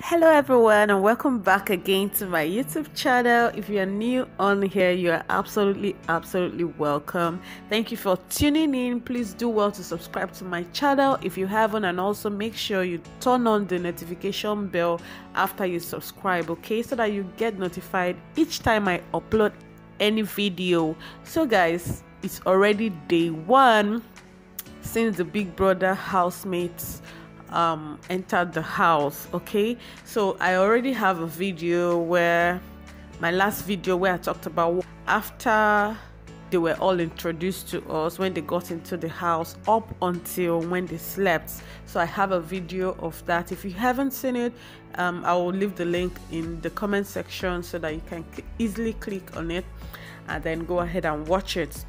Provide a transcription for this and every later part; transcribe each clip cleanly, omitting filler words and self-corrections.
Hello everyone, and welcome back again to my YouTube channel. If you are new on here, you are absolutely welcome. Thank you for tuning in. Please do well to subscribe to my channel if you haven't, and also make sure you turn on the notification bell after you subscribe, okay, so that you get notified each time I upload any video. So guys, it's already day one since the Big Brother housemates entered the house. Okay, so I already have a video where my last video where I talked about after they were all introduced to us, when they got into the house up until when they slept. So I have a video of that. If you haven't seen it, I will leave the link in the comment section so that you can easily click on it and then go ahead and watch it.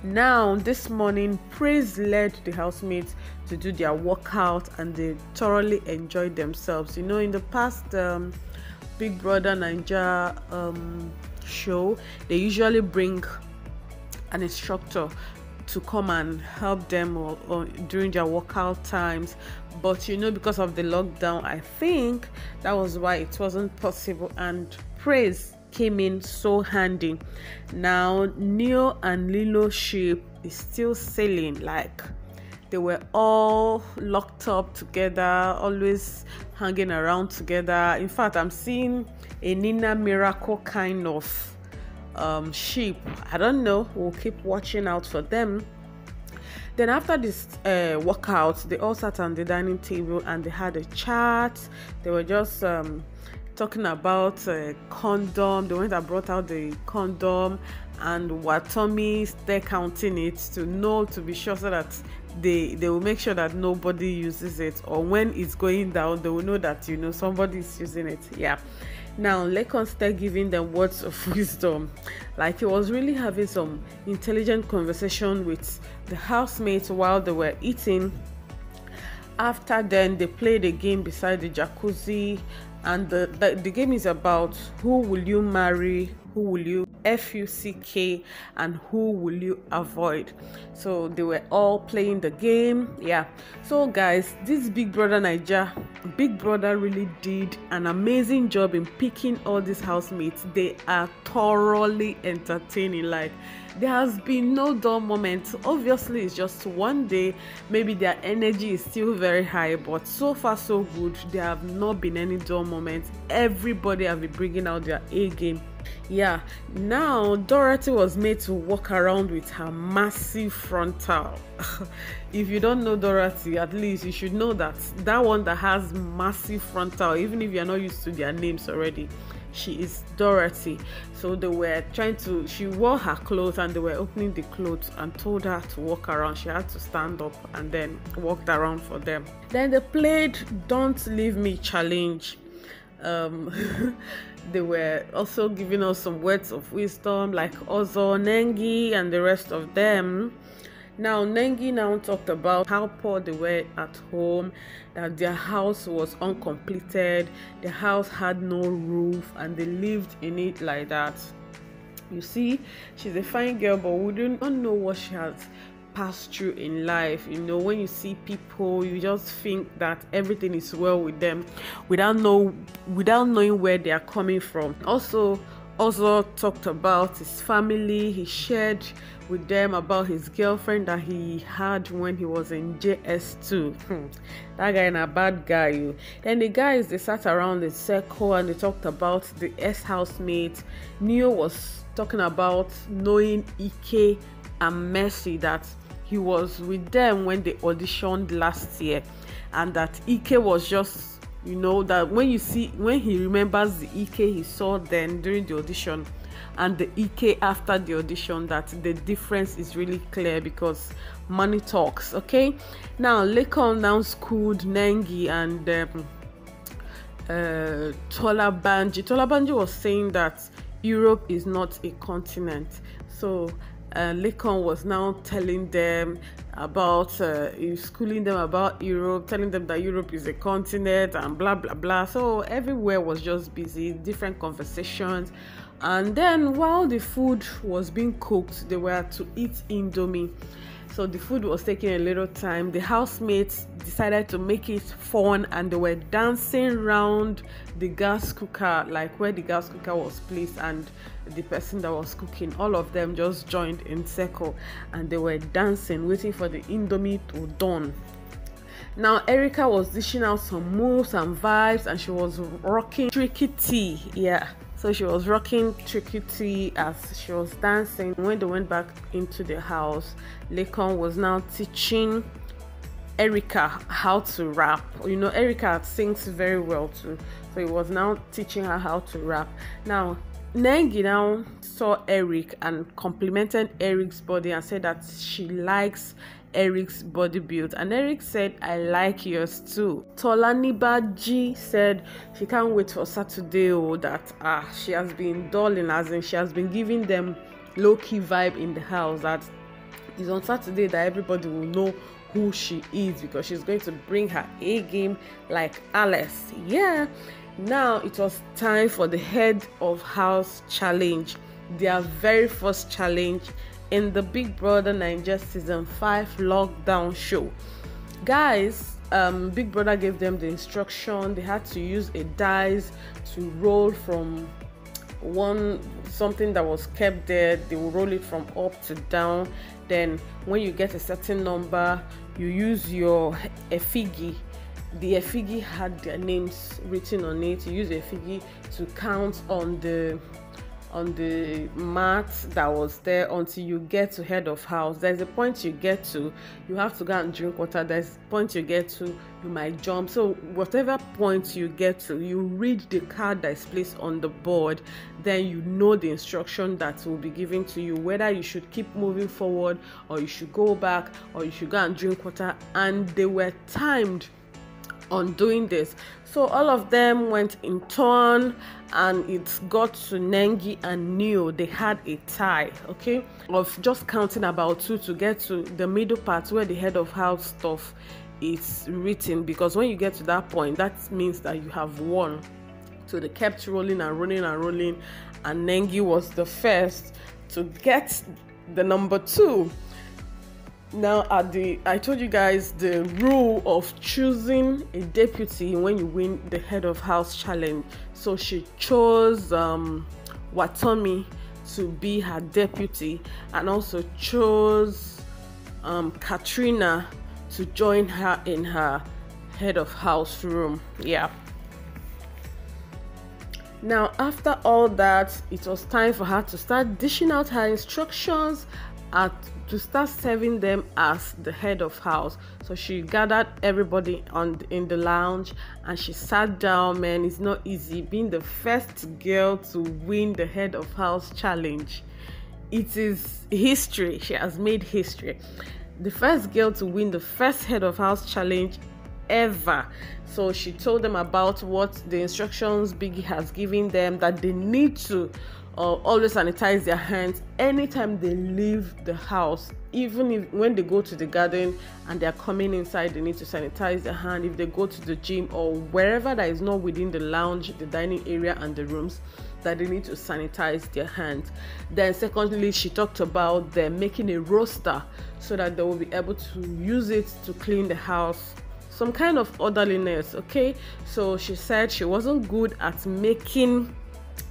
Now this morning, Praise led the housemates to do their workout and they thoroughly enjoyed themselves. You know, in the past Big Brother NENGI show, they usually bring an instructor to come and help them or during their workout times, but you know, because of the lockdown, I think that was why it wasn't possible, and Praise came in so handy. Now Neo and Lilo ship is still sailing, like they were all locked up together, always hanging around together. In fact, I'm seeing a Nina Miracle kind of ship. I don't know, we'll keep watching out for them. Then after this workout, they all sat on the dining table and they had a chat. They were just talking about condom. They went and brought out the condom, and WATHONI, they're counting it to be sure, so that they will make sure that nobody uses it, or when it's going down they will know that, you know, somebody is using it. Yeah. Now Lekon started giving them words of wisdom, like he was really having some intelligent conversation with the housemates while they were eating. After then, they played a game beside the jacuzzi, and the game is about who will you marry, who will you fuck, and who will you avoid. So they were all playing the game. Yeah, so guys, this Big Brother Naija, Big Brother really did an amazing job in picking all these housemates. They are thoroughly entertaining. Like, there has been no dull moment. Obviously it's just one day, maybe their energy is still very high, but so far so good. There have not been any dull moments. Everybody have been bringing out their A game. Yeah, now Dorothy was made to walk around with her massive frontal. If you don't know Dorothy, at least you should know that one that has massive frontal, even if you're not used to their names already, she is Dorothy. So they were she wore her clothes and they were opening the clothes and told her to walk around. She had to stand up and then walked around for them. Then they played Don't Leave Me challenge. They were also giving us some words of wisdom, like also Nengi and the rest of them. Now Nengi now talked about how poor they were at home, that their house was uncompleted, the house had no roof, and they lived in it like that. You see, she's a fine girl, but we don't know what she has passed through in life. You know, when you see people, you just think that everything is well with them without knowing where they are coming from. Also talked about his family. He shared with them about his girlfriend that he had when he was in JS2. That guy is a bad guy. Then the guys, they sat around the circle and they talked about the housemate. Neo was talking about knowing Ike and Mercy, that he was with them when they auditioned last year, and that Ike was just, you know, that when he remembers the Ike he saw then during the audition and the Ike after the audition, that the difference is really clear because money talks. Okay, now Lekon now schooled Nengi and Tolabanji was saying that Europe is not a continent. So Lekon was now telling them about schooling them about Europe, telling them that Europe is a continent and blah blah blah. So everywhere was just busy, different conversations. And then while the food was being cooked, they were to eat Indomie. so the food was taking a little time. The housemates decided to make it fun, and they were dancing around the gas cooker, like where the gas cooker was placed, and the person that was cooking, all of them just joined in circle and they were dancing, waiting for the indomie to dawn. Now Erica was dishing out some moves and vibes, and she was rocking tricky tea. Yeah, so she was rocking tricky tea as she was dancing. When they went back into the house, Lekon was now teaching Erica how to rap. You know, Erica sings very well too, so he was now teaching her how to rap. Now Nengi now saw Eric and complimented Eric's body and said that she likes Eric's body build, and Eric said, I like yours too. Tolanibaji said she can't wait for Saturday, that she has been dulling, as in she has been giving them low-key vibe in the house, that it's on Saturday that everybody will know who she is, because she's going to bring her A game like Alice. Yeah. Now it was time for the head of house challenge, their very first challenge in the Big Brother Naija season 5 lockdown show. Guys, Big Brother gave them the instruction. They had to use a dice to roll from something that was kept there. They will roll it from up to down. Then when you get a certain number, you use your efigi. The efigi had their names written on it. You use efigi to count on the mat that was there until you get to head of house. There's a point you get to, you have to go and drink water. There's a point you get to, you might jump. So whatever point you get to, you read the card that is placed on the board, then you know the instruction that will be given to you, whether you should keep moving forward or you should go back or you should go and drink water. And they were timed on doing this, so all of them went in turn, and it got to Nengi and Neo. They had a tie, okay, of just counting about 2 to get to the middle part where the head of house stuff is written, because when you get to that point, that means that you have won. So they kept rolling and rolling and rolling, and Nengi was the first to get the number 2. Now I told you guys the rule of choosing a deputy when you win the head of house challenge. So she chose WATHONI to be her deputy, and also chose Katrina to join her in her head of house room. Yeah. Now after all that, it was time for her to start dishing out her instructions to start serving them as the head of house. So she gathered everybody in the lounge and she sat down. Man, it's not easy being the first girl to win the head of house challenge. It is history. She has made history. The first girl to win the first head of house challenge ever. So she told them about what the instructions Biggie has given them, that they need to always sanitize their hands anytime they leave the house. Even when they go to the garden and they're coming inside, they need to sanitize their hand. If they go to the gym or wherever that is not within the lounge, the dining area and the rooms, that they need to sanitize their hands. Then secondly, she talked about them making a roster so that they will be able to use it to clean the house, some kind of orderliness. Okay, so she said she wasn't good at making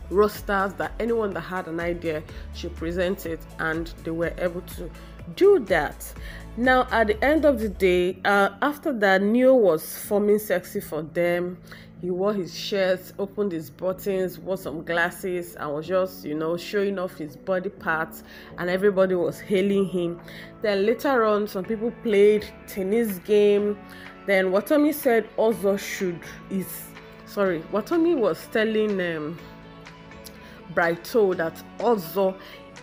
rosters, that anyone that had an idea should present it, and they were able to do that. Now at the end of the day, after that, Neo was forming sexy for them. He wore his shirts, opened his buttons, wore some glasses, and was just, showing off his body parts, and everybody was hailing him. Then later on, some people played tennis game. Then WATHONI said WATHONI was telling Brighto that Ozo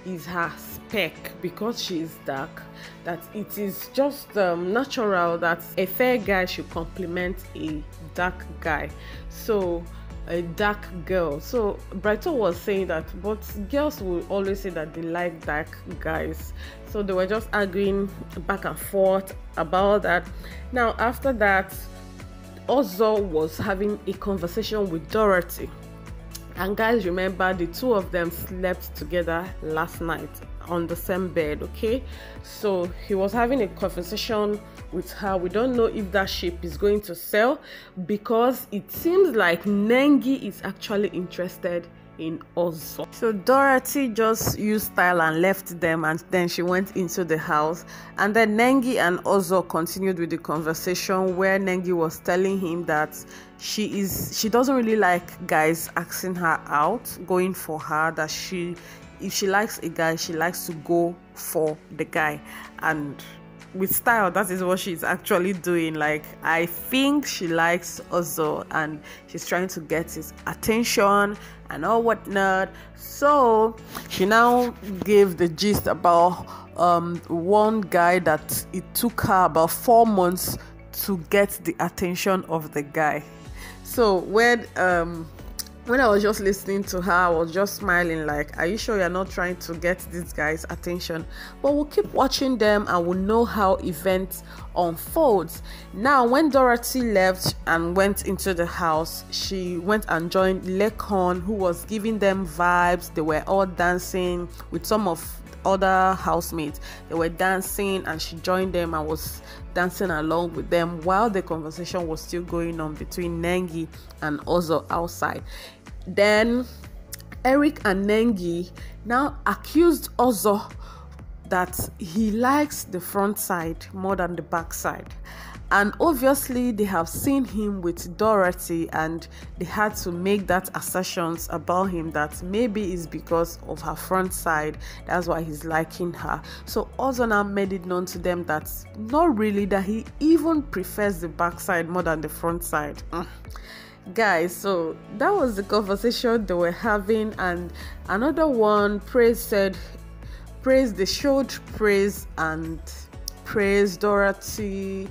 is her spec because she is dark, that it is just natural that a fair guy should compliment a dark guy, so a dark girl. So Brighto was saying that, but girls will always say that they like dark guys. So they were just arguing back and forth about that. Now after that, Ozo was having a conversation with Dorothy. And guys, remember the two of them slept together last night on the same bed. Okay, so he was having a conversation with her. We don't know if that ship is going to sell, because it seems like Nengi is actually interested in Ozo. So Dorothy just used style and left them, and then she went into the house, and then Nengi and Ozo continued with the conversation, where Nengi was telling him that she doesn't really like guys asking her out, going for her, that if she likes a guy, she likes to go for the guy. And with style, that is what she's actually doing. Like, I think she likes Ozo and she's trying to get his attention and all whatnot. So she now gave the gist about one guy that it took her about 4 months to get the attention of the guy. So when I was just listening to her, I was just smiling like, are you sure you're not trying to get this guy's attention? But we'll keep watching them and we'll know how events unfolds. Now, when Dorothy left and went into the house, she went and joined Lekon, who was giving them vibes. They were all dancing with some of other housemates. They were dancing and she joined them and was dancing along with them while the conversation was still going on between Nengi and Ozo outside. Then Eric and Nengi now accused Ozo that he likes the front side more than the back side. And obviously they have seen him with Dorothy and they had to make that assertions about him, that maybe it's because of her front side, that's why he's liking her. So Ozo now made it known to them that not really, that he even prefers the back side more than the front side. Guys, so that was the conversation they were having. And another one, they showed praise and praise Dorothy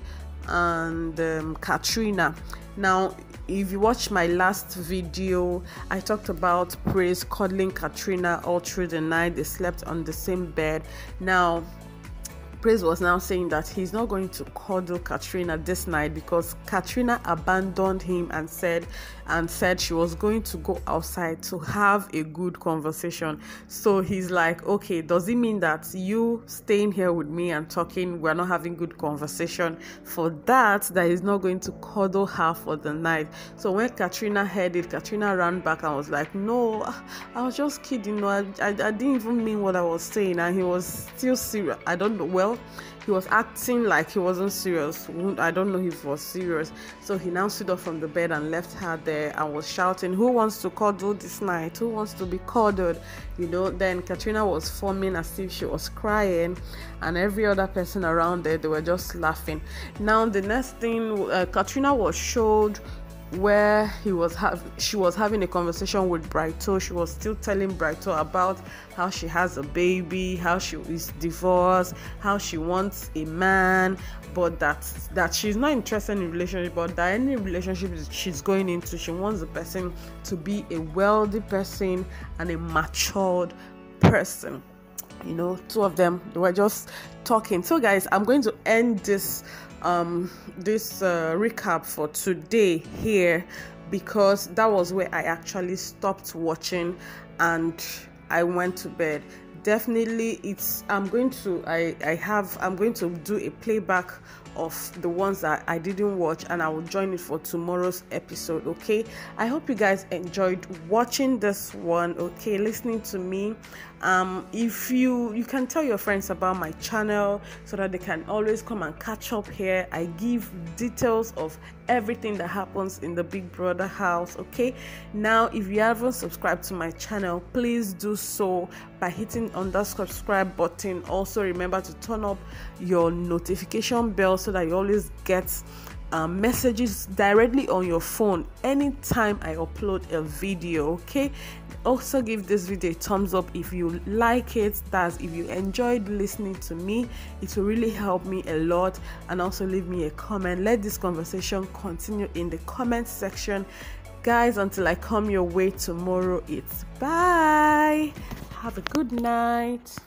and Katrina. Now, if you watch my last video, I talked about Praise cuddling Katrina all through the night. They slept on the same bed. Now Praise was now saying that he's not going to cuddle Katrina this night because Katrina abandoned him and said she was going to go outside to have a good conversation. So he's like, okay, does it mean that you staying here with me and talking, we're not having good conversation? For that he's not going to cuddle her for the night. So when Katrina heard it, Katrina ran back and was like, no, I was just kidding. No, I didn't even mean what I was saying. And he was still serious. I don't know. Well, he was acting like he wasn't serious. I don't know if he was serious. So he now stood up from the bed and left her there and was shouting, who wants to cuddle this night? Who wants to be cuddled? You know, then Katrina was forming as if she was crying, and every other person around there, they were just laughing. Now the next thing, Katrina was showed where she was having a conversation with Brighto. She was still telling Brighto about how she has a baby, how she is divorced, how she wants a man, but that she's not interested in relationship, but that any relationship she's going into, she wants the person to be a wealthy person and a matured person. You know, two of them, they were just talking. So guys, I'm going to end this recap for today here, because that was where I actually stopped watching and I went to bed. Definitely I'm going to do a playback of the ones that I didn't watch, and I will join it for tomorrow's episode. Okay, I hope you guys enjoyed watching this one. Okay, listening to me. If you can tell your friends about my channel so that they can always come and catch up here. I give details of everything that happens in the Big Brother house. Okay, now if you haven't subscribed to my channel, please do so by hitting on that subscribe button. Also remember to turn up your notification bell so that you always get messages directly on your phone anytime I upload a video. Okay, also give this video a thumbs up if you like it. That's if you enjoyed listening to me. It will really help me a lot. And also leave me a comment. Let this conversation continue in the comment section. Guys, until I come your way tomorrow, it's bye. Have a good night.